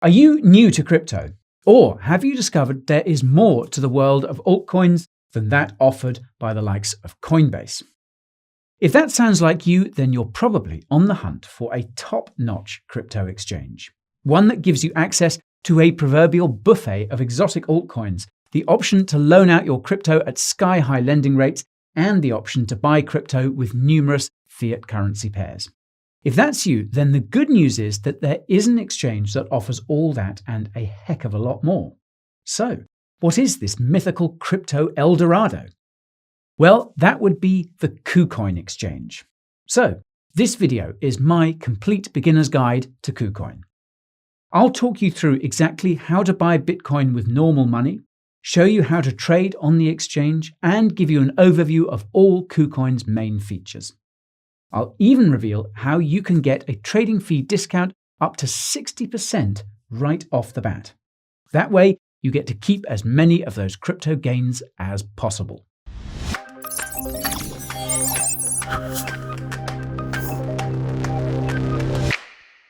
Are you new to crypto? Or have you discovered there is more to the world of altcoins than that offered by the likes of Coinbase? If that sounds like you, then you're probably on the hunt for a top-notch crypto exchange. One that gives you access to a proverbial buffet of exotic altcoins, the option to loan out your crypto at sky-high lending rates, and the option to buy crypto with numerous fiat currency pairs. If that's you, then the good news is that there is an exchange that offers all that and a heck of a lot more. So, what is this mythical crypto Eldorado? Well, that would be the KuCoin exchange. So, this video is my complete beginner's guide to KuCoin. I'll talk you through exactly how to buy Bitcoin with normal money, show you how to trade on the exchange, and give you an overview of all KuCoin's main features. I'll even reveal how you can get a trading fee discount up to 60% right off the bat. That way, you get to keep as many of those crypto gains as possible.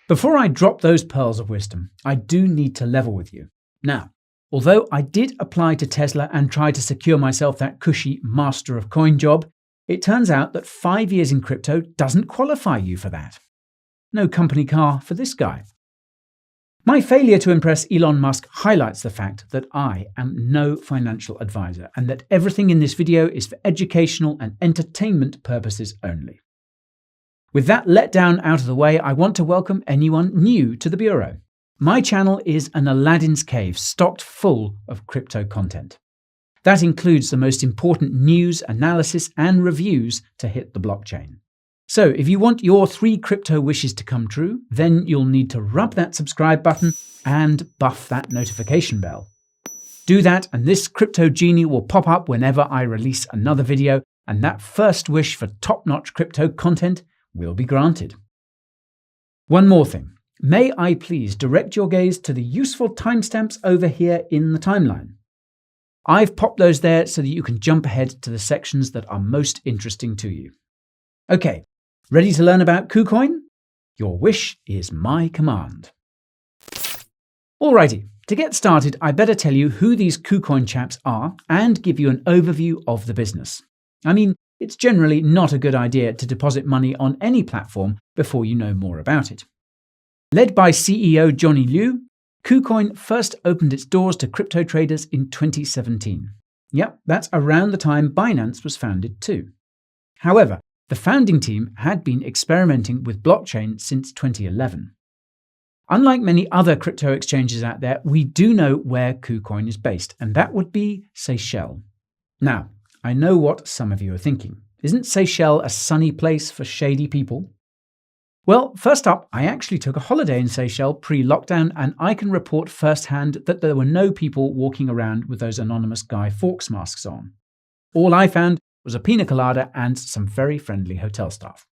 Before I drop those pearls of wisdom, I do need to level with you. Now, although I did apply to Tesla and try to secure myself that cushy Master of Coin job, it turns out that 5 years in crypto doesn't qualify you for that. No company car for this guy. My failure to impress Elon Musk highlights the fact that I am no financial advisor and that everything in this video is for educational and entertainment purposes only. With that letdown out of the way, I want to welcome anyone new to the Bureau. My channel is an Aladdin's cave stocked full of crypto content. That includes the most important news, analysis, and reviews to hit the blockchain. So if you want your 3 crypto wishes to come true, then you'll need to rub that subscribe button and buff that notification bell. Do that and this crypto genie will pop up whenever I release another video, and that first wish for top-notch crypto content will be granted. One more thing. May I please direct your gaze to the useful timestamps over here in the timeline? I've popped those there so that you can jump ahead to the sections that are most interesting to you. Okay, ready to learn about KuCoin? Your wish is my command. Alrighty, to get started, I better tell you who these KuCoin chaps are and give you an overview of the business. I mean, it's generally not a good idea to deposit money on any platform before you know more about it. Led by CEO Johnny Liu, KuCoin first opened its doors to crypto traders in 2017. Yep, that's around the time Binance was founded too. However, the founding team had been experimenting with blockchain since 2011. Unlike many other crypto exchanges out there, we do know where KuCoin is based, and that would be Seychelles. Now, I know what some of you are thinking. Isn't Seychelles a sunny place for shady people? Well, first up, I actually took a holiday in Seychelles pre-lockdown, and I can report firsthand that there were no people walking around with those anonymous Guy Fawkes masks on. All I found was a pina colada and some very friendly hotel staff.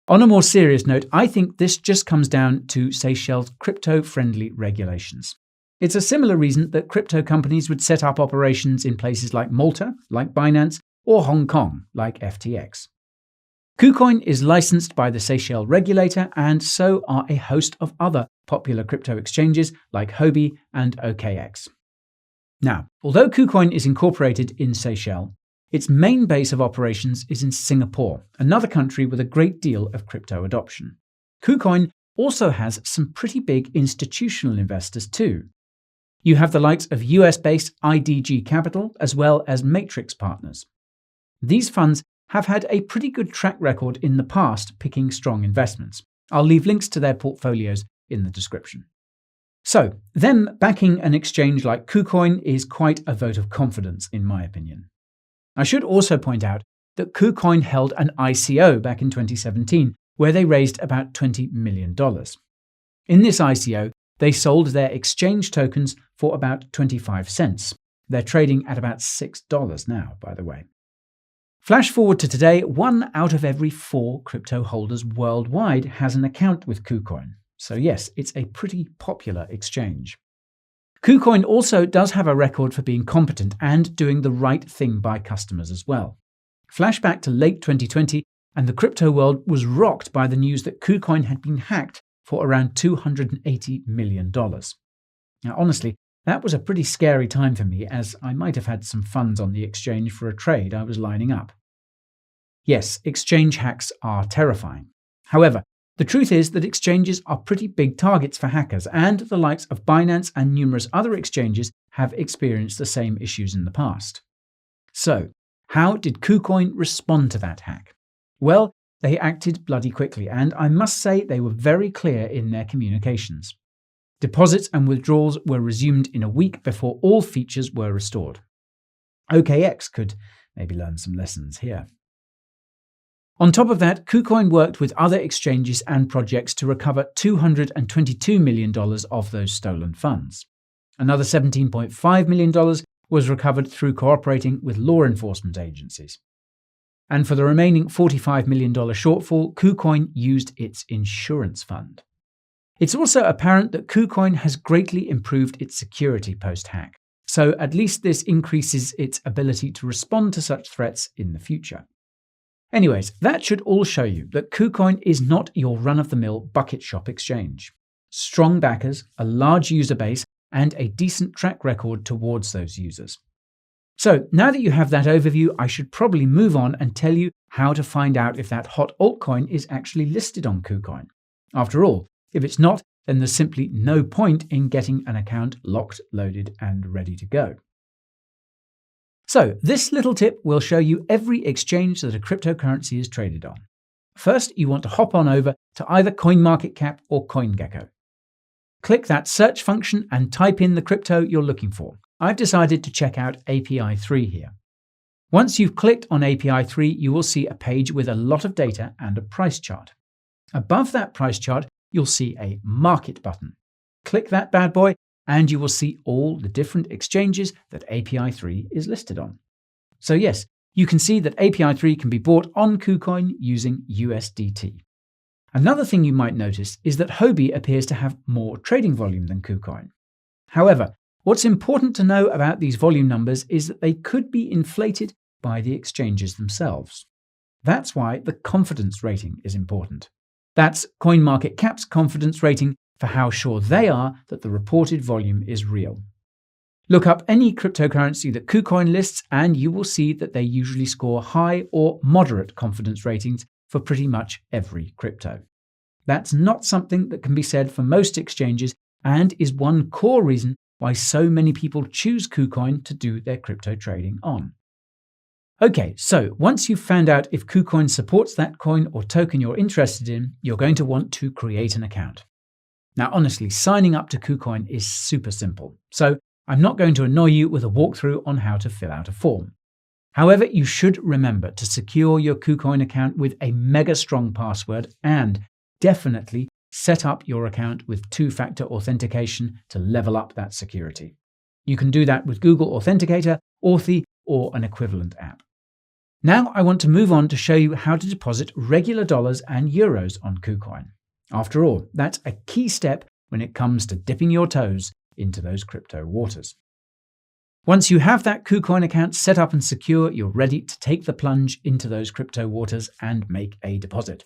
On a more serious note, I think this just comes down to Seychelles' crypto-friendly regulations. It's a similar reason that crypto companies would set up operations in places like Malta, like Binance, or Hong Kong, like FTX. KuCoin is licensed by the Seychelles regulator, and so are a host of other popular crypto exchanges like Huobi and OkEx. Now, although KuCoin is incorporated in Seychelles, its main base of operations is in Singapore, another country with a great deal of crypto adoption. KuCoin also has some pretty big institutional investors too. You have the likes of US-based IDG Capital as well as Matrix Partners. These funds have had a pretty good track record in the past picking strong investments. I'll leave links to their portfolios in the description. So, them backing an exchange like KuCoin is quite a vote of confidence in my opinion. I should also point out that KuCoin held an ICO back in 2017 where they raised about $20 million. In this ICO, they sold their exchange tokens for about 25 cents. They're trading at about $6 now, by the way. Flash forward to today, 1 out of every 4 crypto holders worldwide has an account with KuCoin. So yes, it's a pretty popular exchange. KuCoin also does have a record for being competent and doing the right thing by customers as well. Flashback to late 2020, and the crypto world was rocked by the news that KuCoin had been hacked for around $280 million. Now, honestly, that was a pretty scary time for me, as I might have had some funds on the exchange for a trade I was lining up. Yes, exchange hacks are terrifying. However, the truth is that exchanges are pretty big targets for hackers, and the likes of Binance and numerous other exchanges have experienced the same issues in the past. So, how did KuCoin respond to that hack? Well, they acted bloody quickly, and I must say they were very clear in their communications. Deposits and withdrawals were resumed in a week before all features were restored. OkEx could maybe learn some lessons here. On top of that, KuCoin worked with other exchanges and projects to recover $222 million of those stolen funds. Another $17.5 million was recovered through cooperating with law enforcement agencies. And for the remaining $45 million shortfall, KuCoin used its insurance fund. It's also apparent that KuCoin has greatly improved its security post-hack, so at least this increases its ability to respond to such threats in the future. Anyways, that should all show you that KuCoin is not your run-of-the-mill bucket shop exchange. Strong backers, a large user base, and a decent track record towards those users. So now that you have that overview, I should probably move on and tell you how to find out if that hot altcoin is actually listed on KuCoin. After all, if it's not, then there's simply no point in getting an account locked, loaded, and ready to go. So this little tip will show you every exchange that a cryptocurrency is traded on. First, you want to hop on over to either CoinMarketCap or CoinGecko. Click that search function and type in the crypto you're looking for. I've decided to check out API 3 here. Once you've clicked on API 3, you will see a page with a lot of data and a price chart. Above that price chart, you'll see a market button. Click that bad boy and you will see all the different exchanges that API 3 is listed on. So yes, you can see that API 3 can be bought on KuCoin using USDT. Another thing you might notice is that Huobi appears to have more trading volume than KuCoin. However, what's important to know about these volume numbers is that they could be inflated by the exchanges themselves. That's why the confidence rating is important. That's CoinMarketCap's confidence rating for how sure they are that the reported volume is real. Look up any cryptocurrency that KuCoin lists and you will see that they usually score high or moderate confidence ratings for pretty much every crypto. That's not something that can be said for most exchanges and is one core reason why so many people choose KuCoin to do their crypto trading on. Okay, so once you've found out if KuCoin supports that coin or token you're interested in, you're going to want to create an account. Now, honestly, signing up to KuCoin is super simple, so I'm not going to annoy you with a walkthrough on how to fill out a form. However, you should remember to secure your KuCoin account with a mega strong password and definitely set up your account with two-factor authentication to level up that security. You can do that with Google Authenticator, Authy, or an equivalent app. Now I want to move on to show you how to deposit regular dollars and euros on KuCoin. After all, that's a key step when it comes to dipping your toes into those crypto waters. Once you have that KuCoin account set up and secure, you're ready to take the plunge into those crypto waters and make a deposit.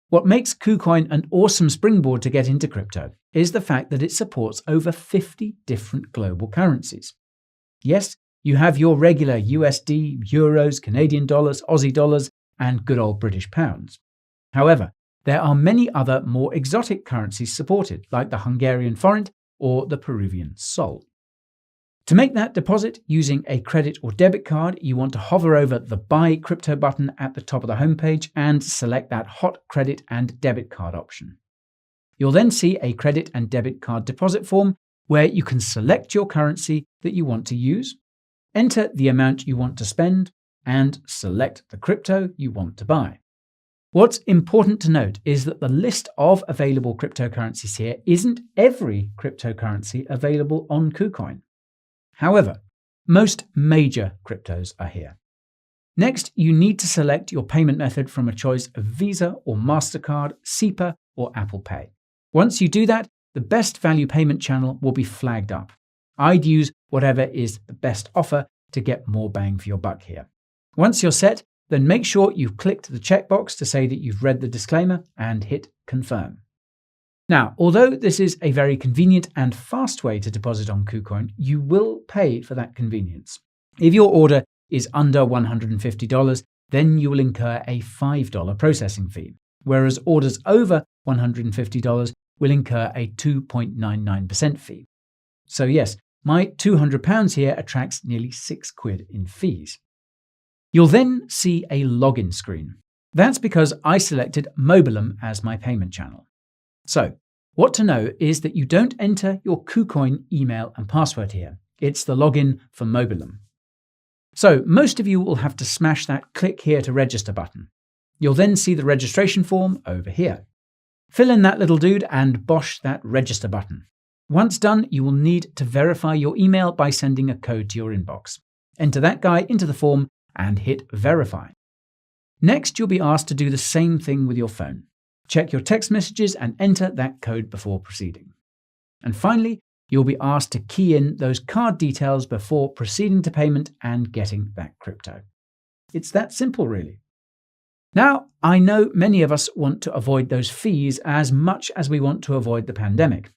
What makes KuCoin an awesome springboard to get into crypto is the fact that it supports over 50 different global currencies. Yes, you have your regular USD, Euros, Canadian dollars, Aussie dollars, and good old British pounds. However, there are many other more exotic currencies supported, like the Hungarian forint or the Peruvian sol. To make that deposit using a credit or debit card, you want to hover over the Buy Crypto button at the top of the homepage and select that hot credit and debit card option. You'll then see a credit and debit card deposit form where you can select your currency that you want to use, enter the amount you want to spend, and select the crypto you want to buy. What's important to note is that the list of available cryptocurrencies here isn't every cryptocurrency available on KuCoin. However, most major cryptos are here. Next, you need to select your payment method from a choice of Visa or MasterCard, SEPA, or Apple Pay. Once you do that, the best value payment channel will be flagged up. I'd use whatever is the best offer to get more bang for your buck here. Once you're set, then make sure you've clicked the checkbox to say that you've read the disclaimer and hit confirm. Now, although this is a very convenient and fast way to deposit on KuCoin, you will pay for that convenience. If your order is under $150, then you will incur a $5 processing fee, whereas orders over $150 will incur a 2.99% fee. So yes, my £200 here attracts nearly £6 in fees. You'll then see a login screen. That's because I selected Mobilum as my payment channel. So, what to know is that you don't enter your KuCoin email and password here. It's the login for Mobilum. So, most of you will have to smash that click here to register button. You'll then see the registration form over here. Fill in that little dude and bosh that register button. Once done, you will need to verify your email by sending a code to your inbox. Enter that guy into the form and hit verify. Next, you'll be asked to do the same thing with your phone. Check your text messages and enter that code before proceeding. And finally, you'll be asked to key in those card details before proceeding to payment and getting that crypto. It's that simple, really. Now, I know many of us want to avoid those fees as much as we want to avoid the pandemic.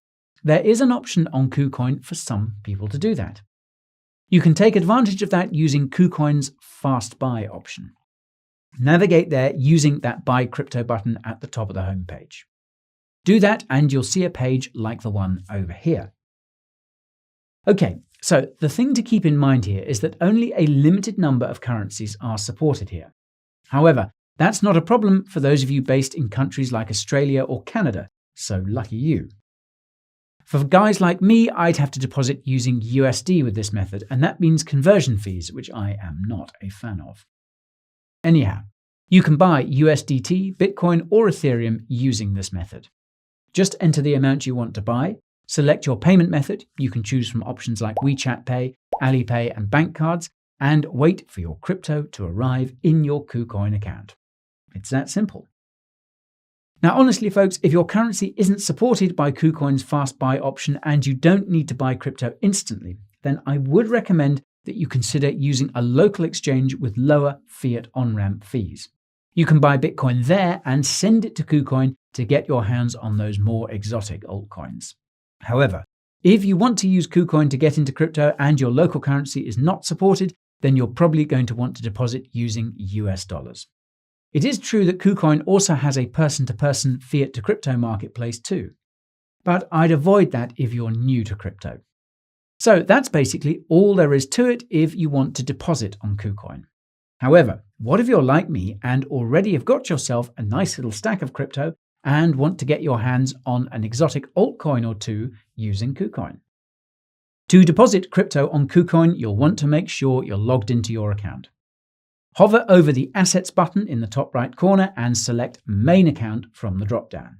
There is an option on KuCoin for some people to do that. You can take advantage of that using KuCoin's Fast Buy option. Navigate there using that Buy Crypto button at the top of the homepage. Do that and you'll see a page like the one over here. Okay, so the thing to keep in mind here is that only a limited number of currencies are supported here. However, that's not a problem for those of you based in countries like Australia or Canada, so lucky you. For guys like me, I'd have to deposit using USD with this method, and that means conversion fees, which I am not a fan of. Anyhow, you can buy USDT, Bitcoin, or Ethereum using this method. Just enter the amount you want to buy, select your payment method, you can choose from options like WeChat Pay, Alipay, and bank cards, and wait for your crypto to arrive in your KuCoin account. It's that simple. Now, honestly, folks, if your currency isn't supported by KuCoin's Fast Buy option and you don't need to buy crypto instantly, then I would recommend that you consider using a local exchange with lower fiat on-ramp fees. You can buy Bitcoin there and send it to KuCoin to get your hands on those more exotic altcoins. However, if you want to use KuCoin to get into crypto and your local currency is not supported, then you're probably going to want to deposit using US dollars. It is true that KuCoin also has a person-to-person fiat-to-crypto marketplace too, but I'd avoid that if you're new to crypto. So that's basically all there is to it if you want to deposit on KuCoin. However, what if you're like me and already have got yourself a nice little stack of crypto and want to get your hands on an exotic altcoin or two using KuCoin? To deposit crypto on KuCoin, you'll want to make sure you're logged into your account. Hover over the Assets button in the top right corner and select Main Account from the drop-down.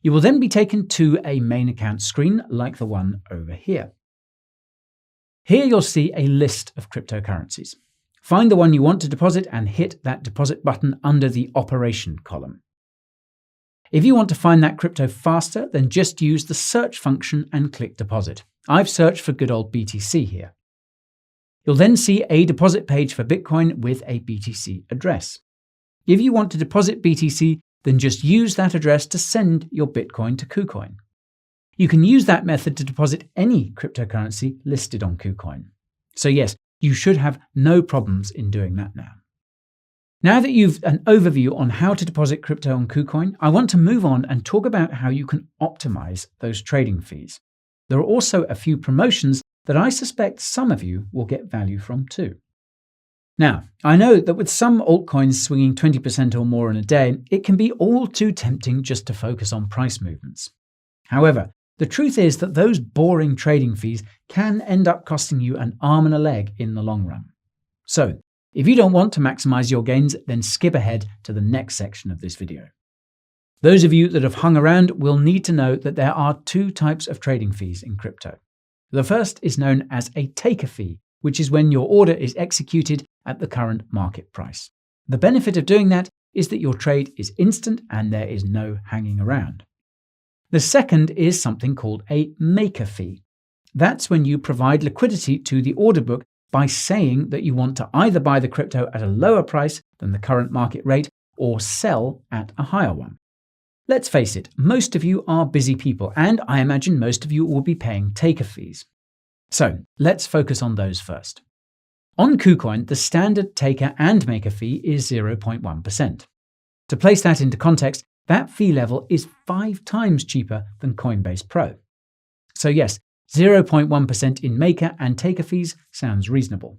You will then be taken to a main account screen like the one over here. Here you'll see a list of cryptocurrencies. Find the one you want to deposit and hit that deposit button under the Operation column. If you want to find that crypto faster, then just use the search function and click Deposit. I've searched for good old BTC here. You'll then see a deposit page for Bitcoin with a BTC address. If you want to deposit BTC, then just use that address to send your Bitcoin to KuCoin. You can use that method to deposit any cryptocurrency listed on KuCoin. So yes, you should have no problems in doing that now. Now that you've an overview on how to deposit crypto on KuCoin, I want to move on and talk about how you can optimize those trading fees. There are also a few promotions that I suspect some of you will get value from too. Now, I know that with some altcoins swinging 20% or more in a day, it can be all too tempting just to focus on price movements. However, the truth is that those boring trading fees can end up costing you an arm and a leg in the long run. So, if you don't want to maximize your gains, then skip ahead to the next section of this video. Those of you that have hung around will need to know that there are two types of trading fees in crypto. The first is known as a taker fee, which is when your order is executed at the current market price. The benefit of doing that is that your trade is instant and there is no hanging around. The second is something called a maker fee. That's when you provide liquidity to the order book by saying that you want to either buy the crypto at a lower price than the current market rate or sell at a higher one. Let's face it, most of you are busy people, and I imagine most of you will be paying taker fees. So let's focus on those first. On KuCoin, the standard taker and maker fee is 0.1%. To place that into context, that fee level is 5 times cheaper than Coinbase Pro. So yes, 0.1% in maker and taker fees sounds reasonable.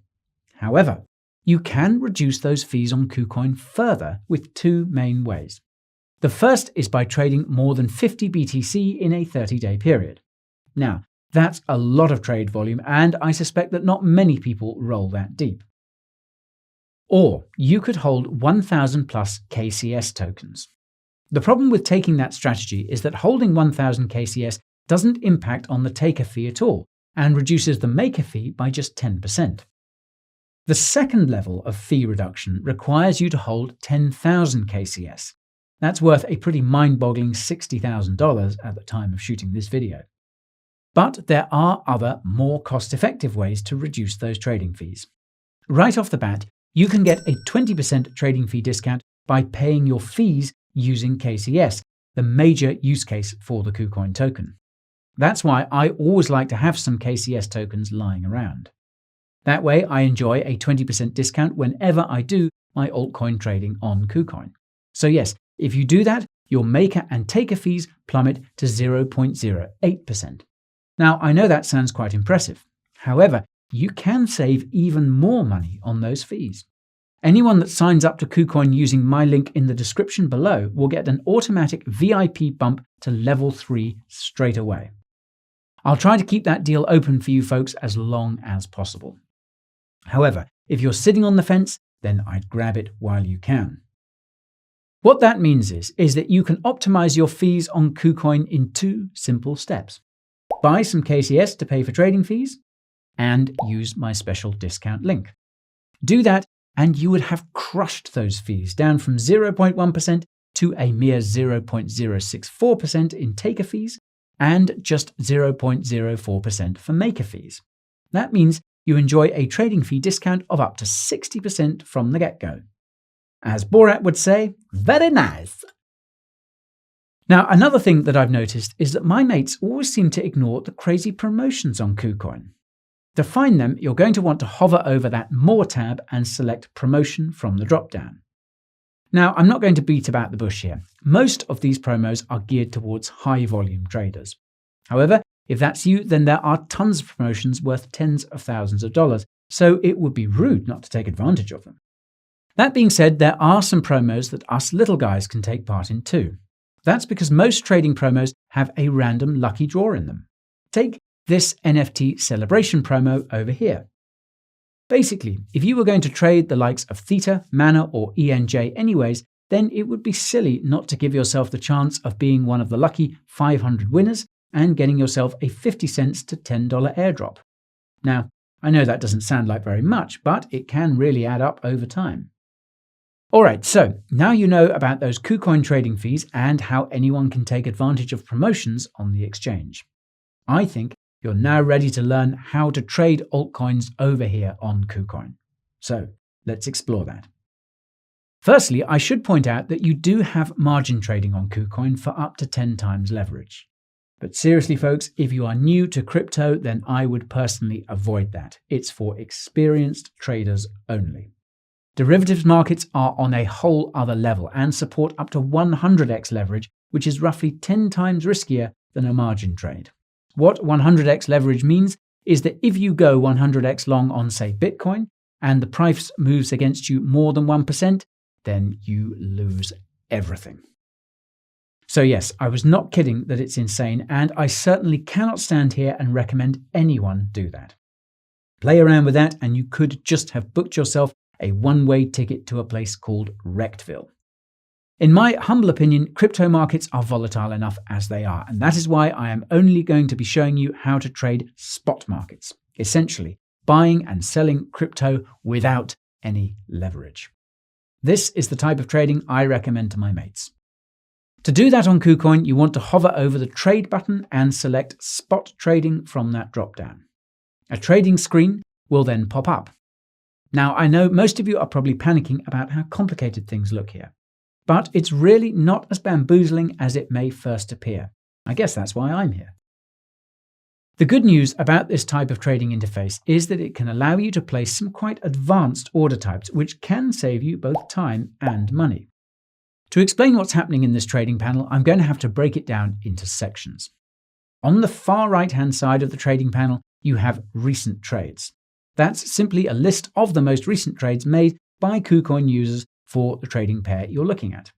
However, you can reduce those fees on KuCoin further with 2 main ways. The first is by trading more than 50 BTC in a 30-day period. Now, that's a lot of trade volume, and I suspect that not many people roll that deep. Or you could hold 1,000 plus KCS tokens. The problem with taking that strategy is that holding 1,000 KCS doesn't impact on the taker fee at all and reduces the maker fee by just 10%. The second level of fee reduction requires you to hold 10,000 KCS. That's worth a pretty mind-boggling $60,000 at the time of shooting this video. But there are other, more cost-effective ways to reduce those trading fees. Right off the bat, you can get a 20% trading fee discount by paying your fees using KCS, the major use case for the KuCoin token. That's why I always like to have some KCS tokens lying around. That way, I enjoy a 20% discount whenever I do my altcoin trading on KuCoin. So yes, if you do that, your maker and taker fees plummet to 0.08%. Now, I know that sounds quite impressive. However, you can save even more money on those fees. Anyone that signs up to KuCoin using my link in the description below will get an automatic VIP bump to level 3 straight away. I'll try to keep that deal open for you folks as long as possible. However, if you're sitting on the fence, then I'd grab it while you can. What that means is that you can optimize your fees on KuCoin in 2 simple steps. Buy some KCS to pay for trading fees, and use my special discount link. Do that, and you would have crushed those fees down from 0.1% to a mere 0.064% in taker fees, and just 0.04% for maker fees. That means you enjoy a trading fee discount of up to 60% from the get-go. As Borat would say, very nice. Now, another thing that I've noticed is that my mates always seem to ignore the crazy promotions on KuCoin. To find them, you're going to want to hover over that More tab and select Promotion from the drop-down. Now, I'm not going to beat about the bush here. Most of these promos are geared towards high-volume traders. However, if that's you, then there are tons of promotions worth tens of thousands of dollars, so it would be rude not to take advantage of them. That being said, there are some promos that us little guys can take part in too. That's because most trading promos have a random lucky draw in them. Take this NFT celebration promo over here. Basically, if you were going to trade the likes of Theta, Mana, or ENJ anyways, then it would be silly not to give yourself the chance of being one of the lucky 500 winners and getting yourself a 50 cents to $10 airdrop. Now, I know that doesn't sound like very much, but it can really add up over time. Alright, so now you know about those KuCoin trading fees and how anyone can take advantage of promotions on the exchange. I think you're now ready to learn how to trade altcoins over here on KuCoin. So let's explore that. Firstly, I should point out that you do have margin trading on KuCoin for up to 10 times leverage. But seriously folks, if you are new to crypto, then I would personally avoid that. It's for experienced traders only. Derivatives markets are on a whole other level and support up to 100x leverage, which is roughly 10 times riskier than a margin trade. What 100x leverage means is that if you go 100x long on, say, Bitcoin, and the price moves against you more than 1%, then you lose everything. So yes, I was not kidding that it's insane, and I certainly cannot stand here and recommend anyone do that. Play around with that, and you could just have booked yourself a one-way ticket to a place called Wreckville. In my humble opinion, crypto markets are volatile enough as they are, and that is why I am only going to be showing you how to trade spot markets, essentially buying and selling crypto without any leverage. This is the type of trading I recommend to my mates. To do that on KuCoin, you want to hover over the Trade button and select Spot Trading from that drop-down. A trading screen will then pop up. Now, I know most of you are probably panicking about how complicated things look here. but it's really not as bamboozling as it may first appear. I guess that's why I'm here. The good news about this type of trading interface is that it can allow you to place some quite advanced order types, which can save you both time and money. To explain what's happening in this trading panel, I'm going to have to break it down into sections. On the far right-hand side of the trading panel, you have recent trades. That's simply a list of the most recent trades made by KuCoin users for the trading pair you're looking at.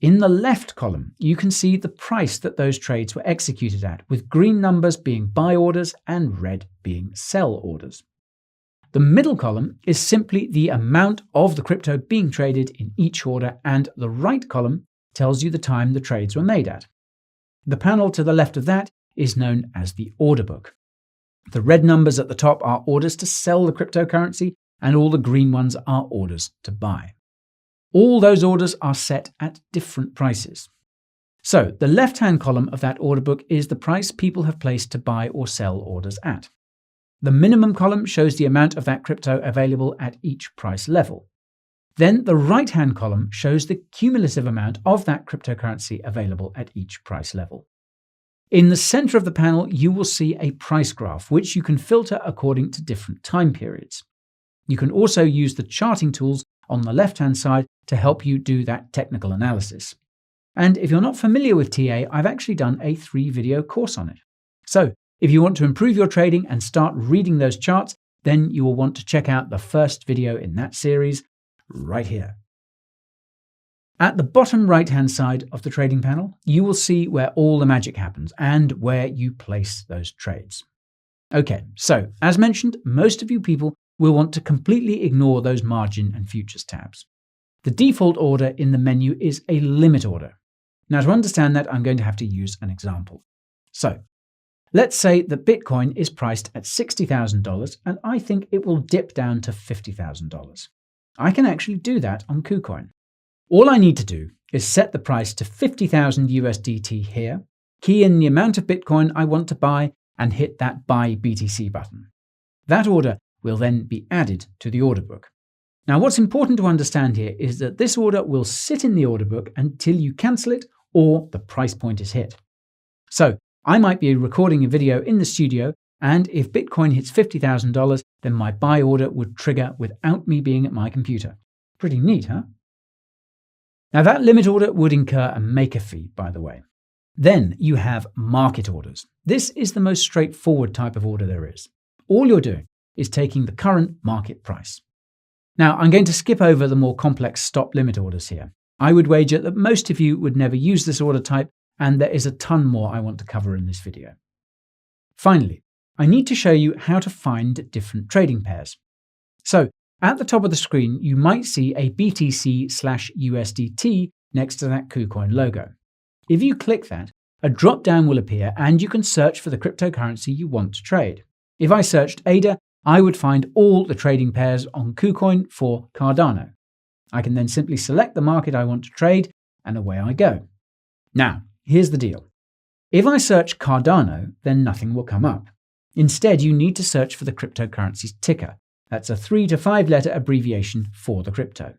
In the left column, you can see the price that those trades were executed at, with green numbers being buy orders and red being sell orders. The middle column is simply the amount of the crypto being traded in each order, and the right column tells you the time the trades were made at. The panel to the left of that is known as the order book. The red numbers at the top are orders to sell the cryptocurrency, and all the green ones are orders to buy. All those orders are set at different prices. So the left-hand column of that order book is the price people have placed to buy or sell orders at. The minimum column shows the amount of that crypto available at each price level. Then the right-hand column shows the cumulative amount of that cryptocurrency available at each price level. In the center of the panel, you will see a price graph, which you can filter according to different time periods. You can also use the charting tools on the left-hand side to help you do that technical analysis. And if you're not familiar with TA, I've actually done a 3-video course on it. So if you want to improve your trading and start reading those charts, then you will want to check out the first video in that series right here. At the bottom right-hand side of the trading panel, you will see where all the magic happens and where you place those trades. Okay, so as mentioned, most of you people will want to completely ignore those margin and futures tabs. The default order in the menu is a limit order. Now, to understand that, I'm going to have to use an example. So let's say that Bitcoin is priced at $60,000 and I think it will dip down to $50,000. I can actually do that on KuCoin. All I need to do is set the price to 50,000 USDT here, key in the amount of Bitcoin I want to buy, and hit that Buy BTC button. That order will then be added to the order book. Now, what's important to understand here is that this order will sit in the order book until you cancel it or the price point is hit. So I might be recording a video in the studio, and if Bitcoin hits $50,000, then my buy order would trigger without me being at my computer. Pretty neat, huh? Now, that limit order would incur a maker fee, by the way. Then you have market orders. This is the most straightforward type of order there is. All you're doing is taking the current market price. Now, I'm going to skip over the more complex stop limit orders here. I would wager that most of you would never use this order type, and there is a ton more I want to cover in this video. Finally, I need to show you how to find different trading pairs. So, at the top of the screen, you might see a BTC/USDT next to that KuCoin logo. If you click that, a drop-down will appear and you can search for the cryptocurrency you want to trade. If I searched ADA, I would find all the trading pairs on KuCoin for Cardano. I can then simply select the market I want to trade, and away I go. Now, here's the deal. If I search Cardano, then nothing will come up. Instead, you need to search for the cryptocurrency's ticker. That's a 3 to 5 letter abbreviation for the crypto.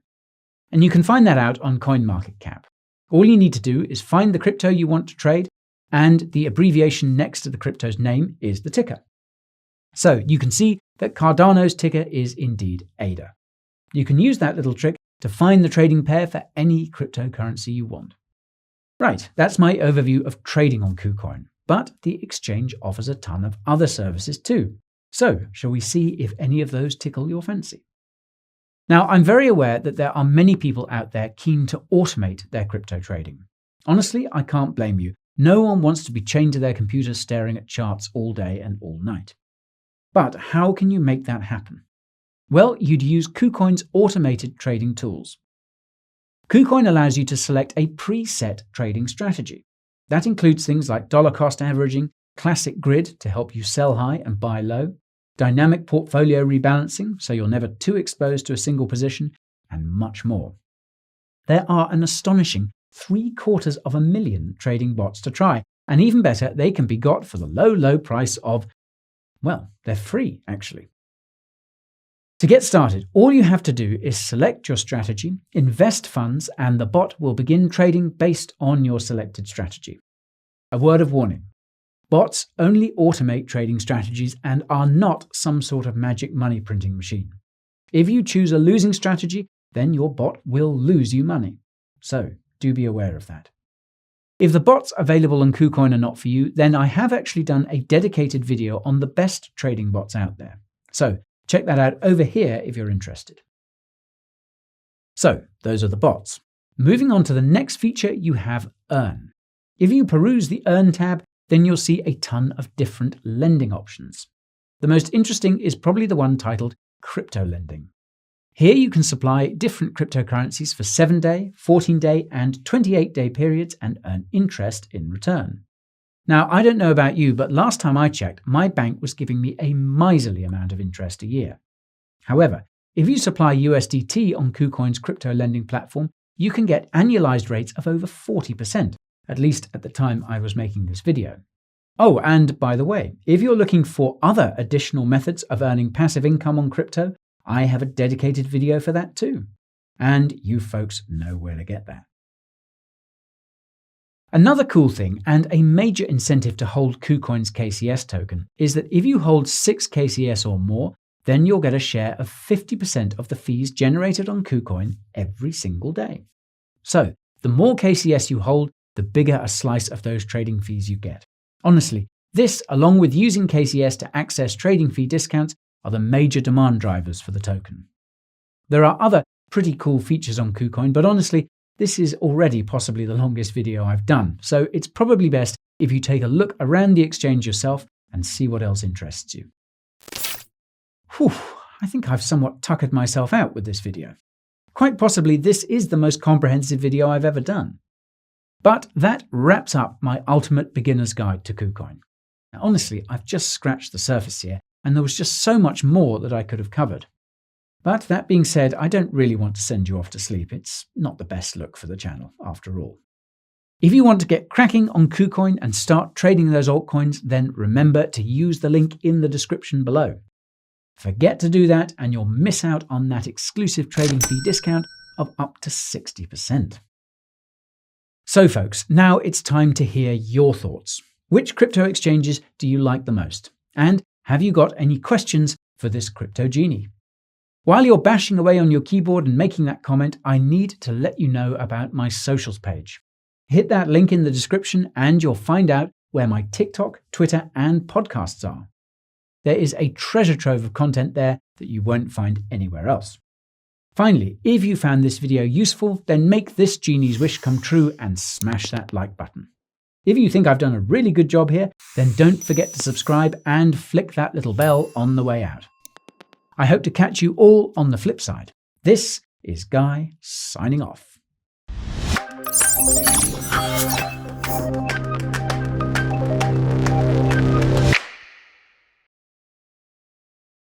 And you can find that out on CoinMarketCap. All you need to do is find the crypto you want to trade, and the abbreviation next to the crypto's name is the ticker. So you can see that Cardano's ticker is indeed ADA. You can use that little trick to find the trading pair for any cryptocurrency you want. Right, that's my overview of trading on KuCoin, but the exchange offers a ton of other services too. So, shall we see if any of those tickle your fancy? Now, I'm very aware that there are many people out there keen to automate their crypto trading. Honestly, I can't blame you. No one wants to be chained to their computer staring at charts all day and all night. But how can you make that happen? Well, you'd use KuCoin's automated trading tools. KuCoin allows you to select a preset trading strategy. That includes things like dollar cost averaging, classic grid to help you sell high and buy low, dynamic portfolio rebalancing so you're never too exposed to a single position, and much more. There are an astonishing 750,000 trading bots to try, and even better, they can be got for the low price of, well, they're free actually. To get started, all you have to do is select your strategy, invest funds, and the bot will begin trading based on your selected strategy. A word of warning: bots only automate trading strategies and are not some sort of magic money printing machine. If you choose a losing strategy, then your bot will lose you money. So do be aware of that. If the bots available on KuCoin are not for you, then I have actually done a dedicated video on the best trading bots out there. So check that out over here if you're interested. So those are the bots. Moving on to the next feature, you have Earn. If you peruse the Earn tab, then you'll see a ton of different lending options. The most interesting is probably the one titled Crypto Lending. Here you can supply different cryptocurrencies for 7-day, 14-day, and 28-day periods and earn interest in return. Now, I don't know about you, but last time I checked, my bank was giving me a miserly amount of interest a year. However, if you supply USDT on KuCoin's crypto lending platform, you can get annualized rates of over 40%, at least at the time I was making this video. Oh, and by the way, if you're looking for other additional methods of earning passive income on crypto, I have a dedicated video for that too. And you folks know where to get that. Another cool thing and a major incentive to hold KuCoin's KCS token is that if you hold 6 KCS or more, then you'll get a share of 50% of the fees generated on KuCoin every single day. So the more KCS you hold, the bigger a slice of those trading fees you get. Honestly, this, along with using KCS to access trading fee discounts, are the major demand drivers for the token. There are other pretty cool features on KuCoin, but honestly, this is already possibly the longest video I've done, so it's probably best if you take a look around the exchange yourself and see what else interests you. Whew, I think I've somewhat tuckered myself out with this video. Quite possibly this is the most comprehensive video I've ever done. But that wraps up my ultimate beginner's guide to KuCoin. Now, honestly, I've just scratched the surface here, and there was just so much more that I could have covered. But that being said, I don't really want to send you off to sleep. It's not the best look for the channel, after all. If you want to get cracking on KuCoin and start trading those altcoins, then remember to use the link in the description below. Forget to do that and you'll miss out on that exclusive trading fee discount of up to 60%. So folks, now it's time to hear your thoughts. Which crypto exchanges do you like the most? And have you got any questions for this crypto genie? While you're bashing away on your keyboard and making that comment, I need to let you know about my socials page. Hit that link in the description and you'll find out where my TikTok, Twitter, and podcasts are. There is a treasure trove of content there that you won't find anywhere else. Finally, if you found this video useful, then make this genie's wish come true and smash that like button. If you think I've done a really good job here, then don't forget to subscribe and flick that little bell on the way out. I hope to catch you all on the flip side. This is Guy signing off.